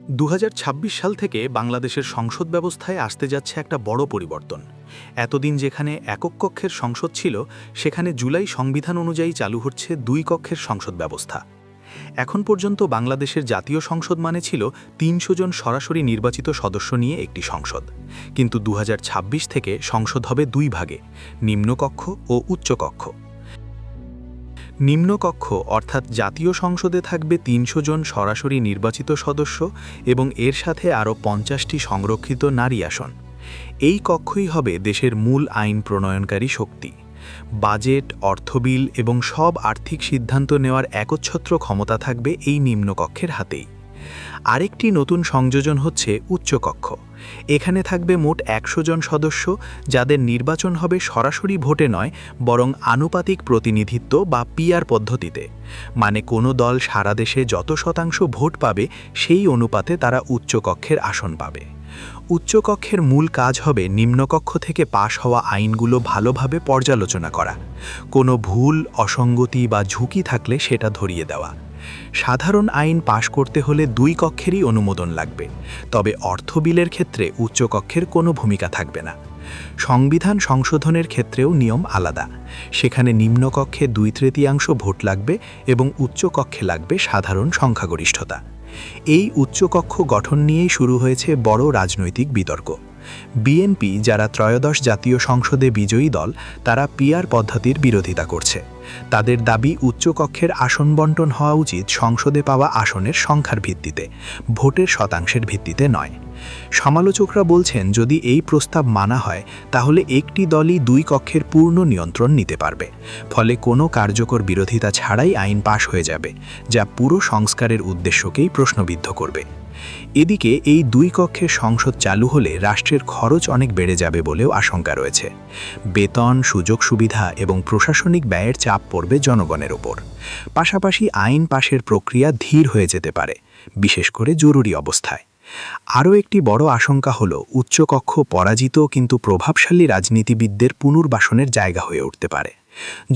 2026 সাল থেকে বাংলাদেশের সংসদ ব্যবস্থায় আসতে যাচ্ছে একটা বড় পরিবর্তন। এতদিন যেখানে একক কক্ষের সংসদ ছিল, সেখানে জুলাই সংবিধান অনুযায়ী চালু হচ্ছে 2 কক্ষের সংসদ ব্যবস্থা। এখন পর্যন্ত বাংলাদেশের জাতীয় সংসদ মানে ছিল 300 জন সরাসরি নির্বাচিত সদস্য নিয়ে একটি সংসদ। কিন্তু 2026 থেকে সংসদ হবে 2 ভাগে, নিম্নকক্ষ ও উচ্চকক্ষ। নিম্নকক্ষ অর্থাৎ জাতীয় সংসদে থাকবে 300 জন সরাসরি নির্বাচিত সদস্য এবং এর সাথে আরও 50টি সংরক্ষিত নারী আসন। এই কক্ষই হবে দেশের মূল আইন প্রণয়নকারী শক্তি। বাজেট, অর্থবিল এবং সব আর্থিক সিদ্ধান্ত নেওয়ার একচ্ছত্র ক্ষমতা থাকবে এই নিম্নকক্ষের হাতেই। আরেকটি নতুন সংযোজন হচ্ছে উচ্চকক্ষ। এখানে থাকবে মোট 100 জন সদস্য, যাদের নির্বাচন হবে সরাসরি ভোটে নয়, বরং আনুপাতিক প্রতিনিধিত্ব বা পিআর পদ্ধতিতে। মানে কোনো দল সারা দেশে যত শতাংশ ভোট পাবে সেই অনুপাতে তারা উচ্চকক্ষের আসন পাবে। উচ্চকক্ষের মূল কাজ হবে নিম্নকক্ষ থেকে পাশ হওয়া আইনগুলো ভালোভাবে পর্যালোচনা করা, কোনো ভুল, অসঙ্গতি বা ঝুঁকি থাকলে সেটা ধরিয়ে দেওয়া। সাধারণ আইন পাশ করতে হলে 2 কক্ষেরই অনুমোদন লাগবে, তবে অর্থ বিলের ক্ষেত্রে উচ্চকক্ষের কোনো ভূমিকা থাকবে না। সংবিধান সংশোধনের ক্ষেত্রেও নিয়ম আলাদা। সেখানে নিম্নকক্ষে 2/3 ভোট লাগবে এবং উচ্চকক্ষে লাগবে সাধারণ সংখ্যাগরিষ্ঠতা। এই উচ্চকক্ষ গঠন নিয়েই শুরু হয়েছে বড় রাজনৈতিক বিতর্ক। বিএনপি, যারা ত্রয়োদশ জাতীয় সংসদে বিজয়ী দল, তারা পিআর পদ্ধতির বিরোধিতা করছে। তাদের দাবি উচ্চকক্ষের আসন বণ্টন হওয়া উচিত সংসদে পাওয়া আসনের সংখ্যার ভিত্তিতে, ভোটের শতাংশের ভিত্তিতে নয়। সমালোচকরা বলছেন, যদি এই প্রস্তাব মানা হয় তাহলে একটি দলই 2 কক্ষের পূর্ণ নিয়ন্ত্রণ নিতে পারবে। ফলে কোনো কার্যকর বিরোধিতা ছাড়াই আইন পাশ হয়ে যাবে, যা পুরো সংস্কারের উদ্দেশ্যকেই প্রশ্নবিদ্ধ করবে। এদিকে এই 2 কক্ষের সংসদ চালু হলে রাষ্ট্রের খরচ অনেক বেড়ে যাবে বলেও আশঙ্কা রয়েছে। বেতন, সুযোগ সুবিধা এবং প্রশাসনিক ব্যয়ের চাপ পড়বে জনগণের ওপর। পাশাপাশি আইন পাশের প্রক্রিয়া ধীর হয়ে যেতে পারে, বিশেষ করে জরুরি অবস্থায়। আরও একটি বড় আশঙ্কা হল উচ্চকক্ষ পরাজিত কিন্তু প্রভাবশালী রাজনীতিবিদদের পুনর্বাসনের জায়গা হয়ে উঠতে পারে।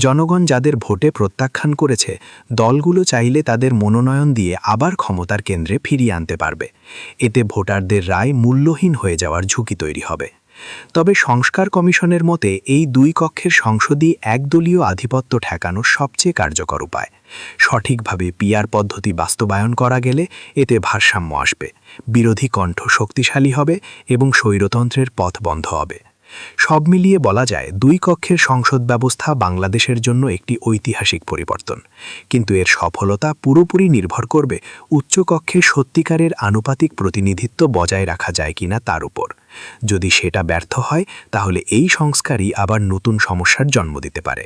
জনগণ যাদের ভোটে প্রত্যাখ্যান করেছে, দলগুলো চাইলে তাদের মনোনয়ন দিয়ে আবার ক্ষমতার কেন্দ্রে ফিরিয়ে আনতে পারবে। এতে ভোটারদের রায় মূল্যহীন হয়ে যাওয়ার ঝুঁকি তৈরি হবে। তবে সংস্কার কমিশনের মতে এই 2 কক্ষের সংসদই একদলীয় আধিপত্য ঠেকানোর সবচেয়ে কার্যকর উপায়। সঠিকভাবে পিআর পদ্ধতি বাস্তবায়ন করা গেলে এতে ভারসাম্য আসবে, বিরোধী কণ্ঠ শক্তিশালী হবে এবং স্বৈরতন্ত্রের পথ বন্ধ হবে। সব মিলিয়ে বলা যায়, 2 কক্ষের সংসদ ব্যবস্থা বাংলাদেশের জন্য একটি ঐতিহাসিক পরিবর্তন। কিন্তু এর সফলতা পুরোপুরি নির্ভর করবে উচ্চকক্ষে সত্যিকারের আনুপাতিক প্রতিনিধিত্ব বজায় রাখা যায় কিনা তার উপর। যদি সেটা ব্যর্থ হয়, তাহলে এই সংস্কারই আবার নতুন সমস্যার জন্ম দিতে পারে।